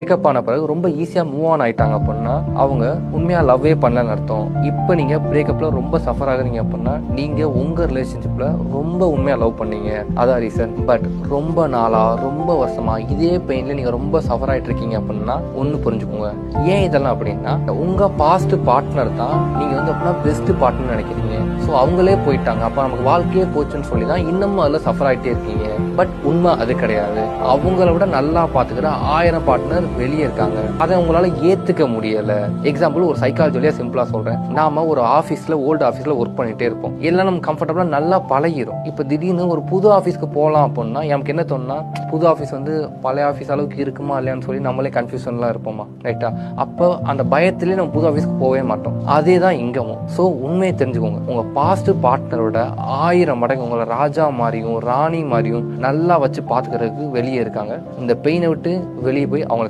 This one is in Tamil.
பிரேக்கப் ஆன பிறகு ரொம்ப ஈஸியாக மூவ் ஆன் ஆயிட்டாங்க அப்படின்னா அவங்க உண்மையாக லவ்வே பண்ணலன்னு அர்த்தம். இப்போ நீங்கள் பிரேக்கப்பில் ரொம்ப சஃபர் ஆகுறீங்க அப்படின்னா நீங்கள் உங்கள் ரிலேஷன்ஷிப்பில் ரொம்ப உண்மையாக லவ் பண்ணீங்க, அதான் ரீசன். பட் ரொம்ப நாளாக ரொம்ப வருஷமாக இதே பெயினில் நீங்கள் ரொம்ப சஃபர் ஆகிட்டு இருக்கீங்க அப்படின்னா ஒன்று புரிஞ்சுக்கோங்க. ஏன் இதெல்லாம் அப்படின்னா உங்கள் பாஸ்ட் பார்ட்னர் தான் நீங்கள் வந்து அப்படின்னா பெஸ்ட் பார்ட்னர் நினைக்கிறீங்க. ஸோ அவங்களே போயிட்டாங்க, அப்போ நமக்கு வாழ்க்கையே போச்சுன்னு சொல்லி தான் இன்னமும் அதில் சஃபர் ஆகிட்டே இருக்கீங்க. பட் உண்மை அது கிடையாது. அவங்கள விட நல்லா பார்த்துக்கிற 1000 பார்ட்னர் வெளியே இருக்காங்க. அதை உங்களால ஏத்துக்க முடியல. எக்ஸாம்பிள் ஒரு சைக்காலஜியா சிம்பிளா சொல்றேன். நாம ஒரு ஆபீஸ்ல ஓல்டு ஆபீஸ்ல ஒர்க் பண்ணிட்டே இருப்போம். எல்லாம் நம்ம கம்ஃபர்டபுளா நல்லா பழகிரும். இப்ப திடீர்னு ஒரு புது ஆபீஸ்க்கு போகலாம் அப்படின்னா நமக்கு என்ன தோணுனா, புது ஆபீஸ் வந்து பழைய ஆபீஸ் அளவுக்கு இருக்குமா இல்லையான்னு சொல்லி நம்மளே கன்ஃபியூஷன்லாம் இருப்போமா, ரைட்டா? அப்போ அந்த பயத்திலே நம்ம புது ஆபீஸ்க்கு போகவே மாட்டோம். அதே தான் இங்கவும். ஸோ உண்மையை தெரிஞ்சுக்கோங்க, உங்க பாஸ்ட் பார்ட்னரோட 1000 மடங்கு உங்களை ராஜா மாதிரியும் ராணி மாதிரியும் நல்லா வச்சு பாத்துக்கிறதுக்கு வெளியே இருக்காங்க. இந்த பெயினை விட்டு வெளியே போய் அவங்களை